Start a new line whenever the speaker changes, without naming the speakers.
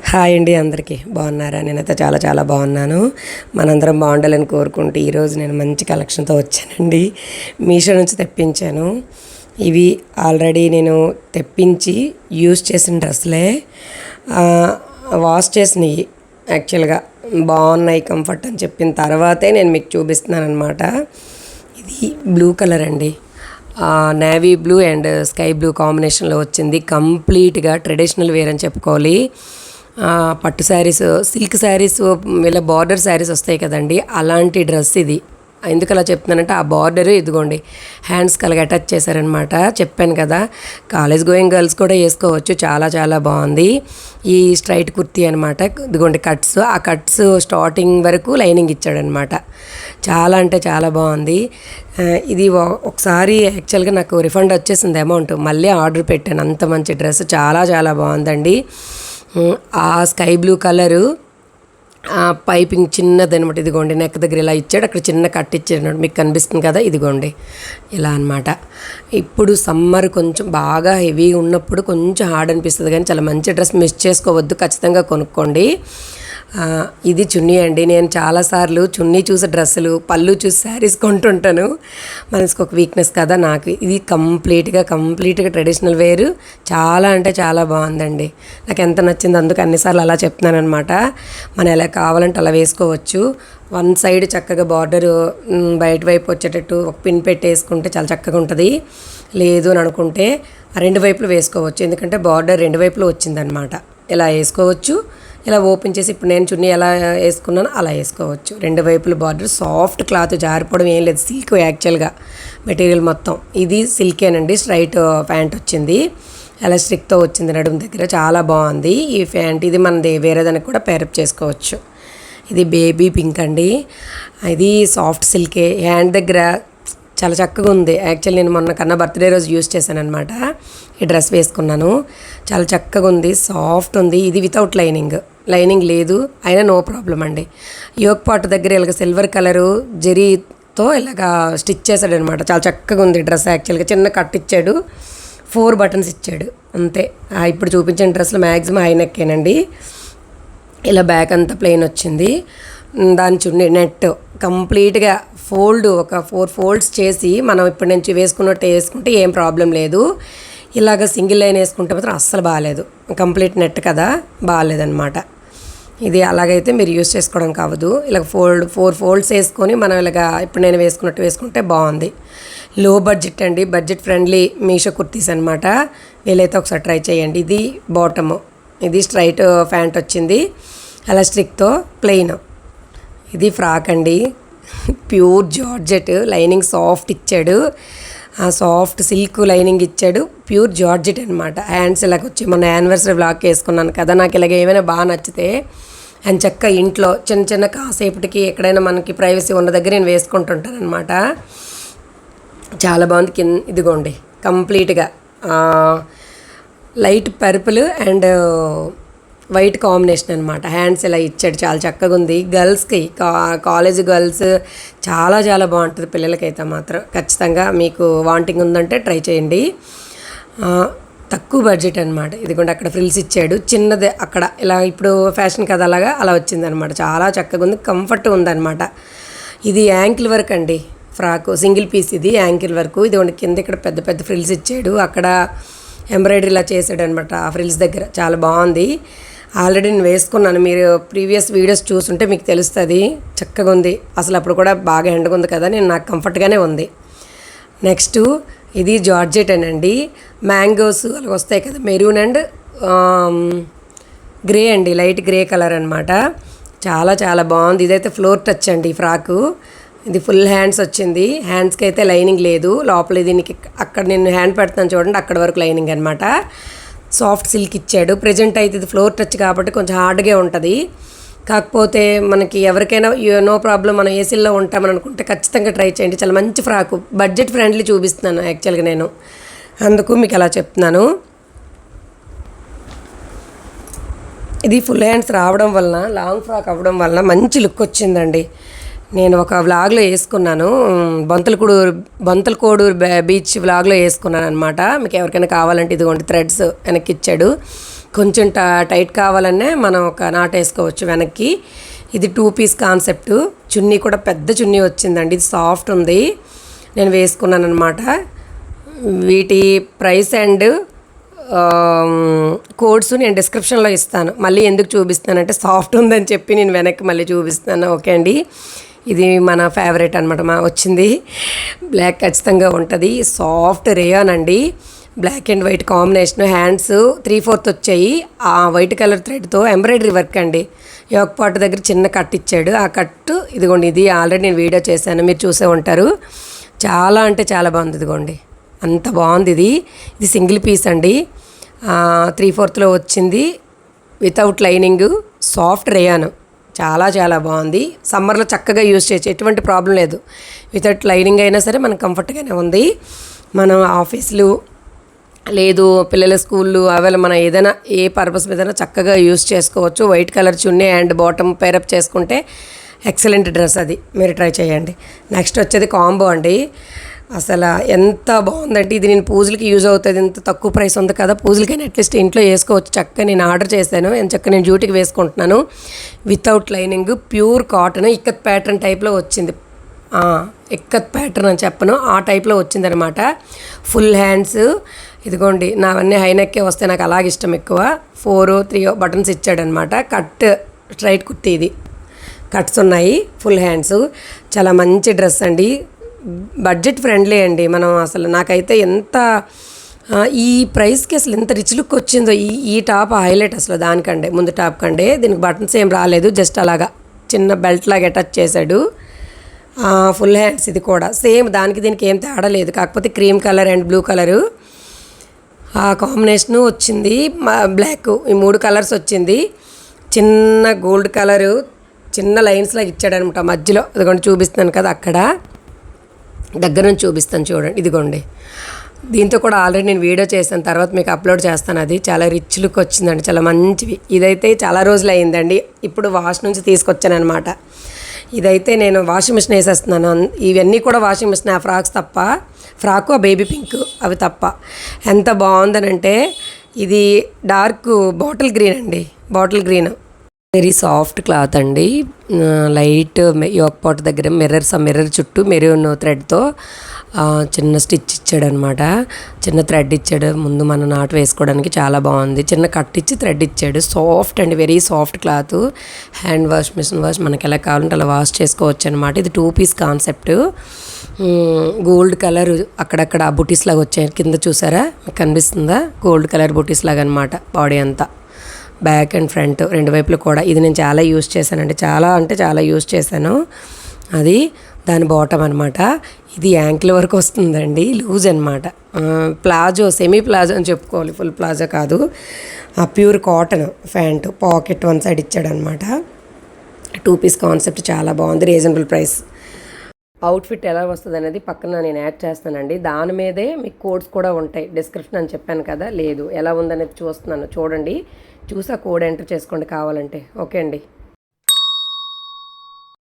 Hi అండి, అందరికీ బాగున్నారా? నేనైతే చాలా చాలా బాగున్నాను. మనందరం బాగుండాలని కోరుకుంటూ ఈరోజు నేను మంచి కలెక్షన్తో వచ్చానండి. మీషో నుంచి తెప్పించాను. ఇవి ఆల్రెడీ నేను తెప్పించి యూజ్ చేసిన డ్రెస్సులే, వాష్ చేసినవి. యాక్చువల్గా బాగున్నాయి, కంఫర్ట్ అని చెప్పిన తర్వాతే నేను మీకు చూపిస్తున్నాను అనమాట. ఇది బ్లూ కలర్ అండి, navy blue and sky blue కాంబినేషన్లో వచ్చింది. కంప్లీట్గా ట్రెడిషనల్ వేర్ అని చెప్పుకోవాలి. పట్టు శారీస్, సిల్క్ శారీస్, ఇలా బార్డర్ శారీస్ వస్తాయి కదండి, అలాంటి డ్రెస్ ఇది. ఎందుకు అలా చెప్తున్నానంటే ఆ బార్డర్ ఇదిగోండి హ్యాండ్స్కి అలాగ అటాచ్ చేశారనమాట. చెప్పాను కదా, కాలేజ్ గోయింగ్ గర్ల్స్ కూడా వేసుకోవచ్చు. చాలా చాలా బాగుంది. ఈ స్ట్రైట్ కుర్తీ అనమాట. ఇదిగోండి కట్స్, ఆ కట్స్ స్టార్టింగ్ వరకు లైనింగ్ ఇచ్చాడనమాట. చాలా అంటే చాలా బాగుంది. ఇది ఒకసారి యాక్చువల్గా నాకు రిఫండ్ వచ్చేసింది అమౌంట్, మళ్ళీ ఆర్డర్ పెట్టాను. అంత మంచి డ్రెస్ చాలా చాలా బాగుందండి. ఆ స్కై బ్లూ కలరు పైపింగ్ చిన్నది అనమాట. ఇదిగోండి నెక్ దగ్గర ఇలా ఇచ్చాడు, అక్కడ చిన్న కట్ ఇచ్చాడు, మీకు కనిపిస్తుంది కదా, ఇదిగోండి ఇలా అనమాట. ఇప్పుడు సమ్మర్ కొంచెం బాగా హెవీ ఉన్నప్పుడు కొంచెం హార్డ్ అనిపిస్తుంది, కానీ చాలా మంచి డ్రెస్ మిస్ చేసుకోవద్దు, ఖచ్చితంగా కొనుక్కోండి. ఇది చున్నీ అండి. నేను చాలాసార్లు చున్నీ చూసి డ్రెస్సులు, పళ్ళు చూసి శారీస్ కొంటుంటాను. మనసుకు ఒక వీక్నెస్ కదా నాకు. ఇది కంప్లీట్గా ట్రెడిషనల్ వేరు. చాలా అంటే చాలా బాగుందండి, నాకు ఎంత నచ్చింది. అందుకు అన్నిసార్లు అలా చెప్తున్నాను అనమాట. మనం ఎలా కావాలంటే అలా వేసుకోవచ్చు. వన్ సైడ్ చక్కగా బార్డరు బయట వైపు వచ్చేటట్టు ఒక పిన్ పెట్టేసుకుంటే చాలా చక్కగా ఉంటుంది. లేదు అని అనుకుంటే రెండు వైపులు వేసుకోవచ్చు, ఎందుకంటే బార్డర్ రెండు వైపులు వచ్చిందనమాట. ఇలా వేసుకోవచ్చు, ఇలా ఓపెన్ చేసి ఇప్పుడు నేను చున్నీ ఎలా వేసుకున్నానో అలా వేసుకోవచ్చు. రెండు వైపులు బార్డర్, సాఫ్ట్ క్లాత్, జారిపోవడం ఏం లేదు. సిల్క్ యాక్చువల్గా మెటీరియల్ మొత్తం. ఇది సిల్కేనండి. స్ట్రైట్ ప్యాంట్ వచ్చింది, ఎలాస్టిక్తో వచ్చింది నడుము దగ్గర. చాలా బాగుంది ఈ ప్యాంట్. ఇది మనది వేరే దానికి కూడా పేరప్ చేసుకోవచ్చు. ఇది బేబీ పింక్ అండి. ఇది సాఫ్ట్ సిల్కే, హ్యాండ్ దగ్గర చాలా చక్కగా ఉంది. యాక్చువల్లీ నేను మొన్న కన్నా బర్త్డే రోజు యూజ్ చేశాను అనమాట. ఈ డ్రెస్ వేసుకున్నాను, చాలా చక్కగా ఉంది, సాఫ్ట్ ఉంది. ఇది వితౌట్ లైనింగ్ లేదు, అయినా నో ప్రాబ్లం అండి. యోక్ పాట్ దగ్గర ఇలాగ సిల్వర్ కలరు జరీతో ఇలాగ స్టిచ్ చేశాడు అనమాట. చాలా చక్కగా ఉంది డ్రెస్. యాక్చువల్గా చిన్న కట్ ఇచ్చాడు, 4 బటన్స్ ఇచ్చాడు అంతే. ఇప్పుడు చూపించిన డ్రెస్సులు మ్యాక్సిమం హై నెక్కేనండి. ఇలా బ్యాక్ అంతా ప్లెయిన్ వచ్చింది. దాని చున్నీ నెట్ కంప్లీట్గా ఒక 4 ఫోల్డ్స్ చేసి మనం ఇప్పటి నుంచి వేసుకున్నట్టు వేసుకుంటే ఏం ప్రాబ్లం లేదు. ఇలాగ సింగిల్ లైన్ వేసుకుంటే మాత్రం అస్సలు బాగాలేదు. కంప్లీట్ నెట్ కదా, బాగాలేదనమాట. ఇది అలాగైతే మీరు యూజ్ చేసుకోవడం కావద్దు. ఇలాగ 4 ఫోల్డ్స్ వేసుకొని మనం ఇలాగ ఇప్పుడు నేను వేసుకున్నట్టు వేసుకుంటే బాగుంది. లో బడ్జెట్ అండి, బడ్జెట్ ఫ్రెండ్లీ మీషో కుర్తీస్ అనమాట. వీలైతే ఒకసారి ట్రై చేయండి. ఇది బాటము, ఇది స్ట్రైట్ ప్యాంట్ వచ్చింది, ఎలాస్టిక్తో ప్లెయిన్. ఇది ఫ్రాక్ అండి, ప్యూర్ జార్జెట్, లైనింగ్ సాఫ్ట్ ఇచ్చాడు, సాఫ్ట్ సిల్క్ లైనింగ్ ఇచ్చాడు, ప్యూర్ జార్జెట్ అనమాట. హ్యాండ్స్ ఇలాగ వచ్చి మొన్న యానివర్సరీ వ్లాగ్ వేసుకున్నాను కదా, నాకు ఇలాగ ఏమైనా బాగా నచ్చితే అండ్ చక్క ఇంట్లో చిన్న కాసేపటికి ఎక్కడైనా మనకి ప్రైవసీ ఉన్న దగ్గర నేను వేసుకుంటుంటాను అనమాట. చాలా బాగుంది. ఇదిగోండి కంప్లీట్గా light purple and white combination అనమాట. హ్యాండ్స్ ఇలా ఇచ్చాడు, చాలా చక్కగా ఉంది. గర్ల్స్కి, కాలేజ్ గర్ల్స్ చాలా చాలా బాగుంటుంది. పిల్లలకైతే మాత్రం ఖచ్చితంగా మీకు వాంటింగ్ ఉందంటే ట్రై చేయండి. తక్కువ బడ్జెట్ అనమాట. ఇదిగోండి అక్కడ ఫ్రిల్స్ ఇచ్చాడు, చిన్నదే అక్కడ ఇలా ఇప్పుడు ఫ్యాషన్ కదా అలాగా అలా వచ్చిందనమాట. చాలా చక్కగా ఉంది, కంఫర్ట్ ఉందన్నమాట. ఇది యాంకిల్ వర్క్ అండి ఫ్రాక్, సింగిల్ పీస్. ఇది యాంకిల్ వర్క్. ఇది కింద ఇక్కడ పెద్ద పెద్ద ఫ్రిల్స్ ఇచ్చాడు, అక్కడ ఎంబ్రాయిడరీ ఇలా చేసాడు అనమాట ఆ ఫ్రిల్స్ దగ్గర. చాలా బాగుంది. ఆల్రెడీ నేను వేసుకున్నాను, మీరు ప్రీవియస్ వీడియోస్ చూస్తుంటే మీకు తెలుస్తుంది. చక్కగా ఉంది అసలు. అప్పుడు కూడా బాగా ఎండగా ఉంది కదా, నాకు కంఫర్ట్గానే ఉంది. నెక్స్ట్ ఇది జార్జెట్ అండి, మ్యాంగోస్ అలాగ వస్తాయి కదా, మెరూన్ అండ్ గ్రే అండి, లైట్ గ్రే కలర్ అనమాట. చాలా చాలా బాగుంది. ఇదైతే ఫ్లోర్ టచ్ అండి ఫ్రాకు. ఇది ఫుల్ హ్యాండ్స్ వచ్చింది, హ్యాండ్స్కి అయితే లైనింగ్ లేదు. లోపల దీనికి అక్కడ నేను హ్యాండ్ పెడతాను చూడండి, అక్కడ వరకు లైనింగ్ అనమాట. సాఫ్ట్ సిల్క్ ఇచ్చాడు. ప్రజెంట్ అయితే ఇది ఫ్లోర్ టచ్ కాబట్టి కొంచెం హార్డ్గా ఉంటుంది. కాకపోతే మనకి ఎవరికైనా నో ప్రాబ్లం, మనం ఏసీల్లో ఉంటామని అనుకుంటే ఖచ్చితంగా ట్రై చేయండి. చాలా మంచి ఫ్రాకు, బడ్జెట్ ఫ్రెండ్లీ చూపిస్తున్నాను యాక్చువల్గా నేను, అందుకు మీకు అలా చెప్తున్నాను. ఇది ఫుల్ హ్యాండ్స్ రావడం వలన, లాంగ్ ఫ్రాక్ అవ్వడం వలన మంచి లుక్ వచ్చిందండి. నేను ఒక వ్లాగ్లో వేసుకున్నాను, బొంతలకోడూరు బీచ్ వ్లాగ్లో వేసుకున్నాను అనమాట. మీకు ఎవరికైనా కావాలంటే ఇదిగోండి థ్రెడ్స్ వెనక్కి ఇచ్చాడు. కొంచెం టైట్ కావాలనే మనం ఒక నాట్ వేసుకోవచ్చు వెనక్కి. ఇది 2 పీస్ కాన్సెప్ట్. చున్నీ కూడా పెద్ద చున్నీ వచ్చిందండి. ఇది సాఫ్ట్ ఉంది. నేను వేసుకున్నాను అనమాట. వీటి ప్రైస్ అండ్ కోడ్స్ నేను డిస్క్రిప్షన్లో ఇస్తాను. మళ్ళీ ఎందుకు చూపిస్తానంటే సాఫ్ట్ ఉందని చెప్పి నేను వెనక్కి మళ్ళీ చూపిస్తాను. ఓకే అండి. ఇది మన ఫేవరెట్ అనమాట. వచ్చింది బ్లాక్ ఖచ్చితంగా ఉంటుంది. సాఫ్ట్ రేయాన్ అండి. Black and white combination. Hands 3/4 వచ్చాయి. ఆ వైట్ కలర్ థ్రెడ్తో ఎంబ్రాయిడరీ వర్క్ అండి. యోక్ పాట్ దగ్గర చిన్న కట్ ఇచ్చాడు. ఆ కట్టు ఇదిగోండి. ఇది ఆల్రెడీ నేను వీడియో చేశాను, మీరు చూసే ఉంటారు. చాలా అంటే చాలా బాగుంది. ఇదిగోండి అంత బాగుంది. ఇది సింగిల్ పీస్ అండి. 3/4లో వచ్చింది. Without lining. Soft rayon. చాలా చాలా బాగుంది. సమ్మర్లో చక్కగా యూజ్ చేయొచ్చు, ఎటువంటి ప్రాబ్లం లేదు. వితౌట్ లైనింగ్ అయినా సరే మనకు కంఫర్ట్గానే ఉంది. మనం ఆఫీసులు లేదు పిల్లల స్కూళ్ళు అవేళ మనం ఏదైనా ఏ పర్పస్ మీదైనా చక్కగా యూజ్ చేసుకోవచ్చు. White colour chunni and bottom pair up చేసుకుంటే ఎక్సలెంట్ డ్రెస్. అది మీరు ట్రై చేయండి. నెక్స్ట్ వచ్చేది కాంబో అండి. అసలు ఎంత బాగుందంటే ఇది నేను పూజలకి యూజ్ అవుతుంది. ఇంత తక్కువ ప్రైస్ ఉంది కదా, పూజలకైనా అట్లీస్ట్ ఇంట్లో వేసుకోవచ్చు. చక్కగా నేను ఆర్డర్ చేశాను. చక్కగా నేను డ్యూటీకి వేసుకుంటున్నాను. Without lining, pure cotton, ikat pattern టైప్లో వచ్చింది. ఇక్కత్ ప్యాటర్న్ అని చెప్పను, ఆ టైప్లో వచ్చిందనమాట. Full hands. ఇదిగోండి నావన్నీ హైనెక్కే వస్తాయి, నాకు అలాగే ఇష్టం ఎక్కువ. 4-3 బటన్స్ ఇచ్చాడనమాట. Cut straight kurti. ఇది కట్స్ ఉన్నాయి. Full hands. చాలా మంచి డ్రెస్ అండి. బడ్జెట్ ఫ్రెండ్లీ అండి. మనం అసలు నాకైతే ఎంత ఈ ప్రైస్కి అసలు ఎంత రిచ్ లుక్ వచ్చిందో. ఈ టాప్ హైలైట్ అసలు దానికంటే, ముందు టాప్ కంటే. దీనికి బటన్స్ ఏం రాలేదు, జస్ట్ అలాగా చిన్న బెల్ట్ లాగా అటాచ్ చేశాడు. Full hands. ఇది కూడా సేమ్ దానికి దీనికి ఏం తేడా లేదు, కాకపోతే cream colour and blue colour ఆ కాంబినేషను వచ్చింది. బ్లాక్, ఈ 3 కలర్స్ వచ్చింది. చిన్న గోల్డ్ కలరు చిన్న లైన్స్ లాగా ఇచ్చాడనమాట మధ్యలో. ఇదిగోండి చూపిస్తున్నాను కదా, అక్కడ దగ్గర నుంచి చూపిస్తాను చూడండి. ఇదిగోండి దీంతో కూడా ఆల్రెడీ నేను వీడియో చేశాను, తర్వాత మీకు అప్లోడ్ చేస్తాను. అది చాలా రిచ్ లుక్ వచ్చిందండి, చాలా మంచివి. ఇదైతే చాలా రోజులు అయిందండి, ఇప్పుడు వాష్ నుంచి తీసుకొచ్చాను అనమాట. ఇదైతే నేను వాషింగ్ మిషన్ వేసేస్తున్నాను. ఇవన్నీ కూడా వాషింగ్ మిషన్, ఆ ఫ్రాక్స్ తప్ప, ఫ్రాకు ఆ బేబీ పింక్ అవి తప్ప. ఎంత బాగుందనంటే ఇది డార్క్ బాటిల్ గ్రీన్ అండి, bottle green. Very soft cloth అండి. లైట్ యోక్ పాట్ దగ్గర మిర్రర్ చుట్టూ మెరూన్ థ్రెడ్తో చిన్న స్టిచ్ ఇచ్చాడనమాట. చిన్న థ్రెడ్ ఇచ్చాడు ముందు మనం నాటు వేసుకోవడానికి, చాలా బాగుంది. చిన్న కట్ ఇచ్చి థ్రెడ్ ఇచ్చాడు. సాఫ్ట్ అండి, very soft cloth. Hand wash, machine wash మనకి ఎలా కావాలంటే అలా వాష్ చేసుకోవచ్చు అనమాట. ఇది 2 పీస్ కాన్సెప్ట్. గోల్డ్ కలర్ అక్కడక్కడ బుటీస్ లాగా వచ్చాయి, కింద చూసారా మీకు కనిపిస్తుందా? గోల్డ్ కలర్ బుటీస్ లాగా అనమాట బాడీ అంతా, బ్యాక్ అండ్ ఫ్రంట్ 2 వైపులు కూడా. ఇది నేను చాలా యూజ్ చేశానండి, చాలా అంటే చాలా యూజ్ చేశాను. అది దాని బాటమ్ అనమాట. ఇది యాంకిల్ వరకు వస్తుందండి, లూజ్ అనమాట. ప్లాజో, సెమీ ప్లాజో అని చెప్పుకోవాలి, ఫుల్ ప్లాజో కాదు. Pure cotton pant, pocket 1 side ఇచ్చాడనమాట. 2 పీస్ కాన్సెప్ట్ చాలా బాగుంది, రీజనబుల్ ప్రైస్. అవుట్ఫిట్ ఎలా వస్తుంది అనేది పక్కన నేను యాడ్ చేస్తానండి. దాని మీదే మీకు కోడ్స్ కూడా ఉంటాయి. డిస్క్రిప్షన్ అని చెప్పాను కదా, లేదు ఎలా ఉందనేది చూస్తున్నాను చూడండి, చూసి ఆ కోడ్ ఎంటర్ చేసుకోండి కావాలంటే. ఓకే అండి.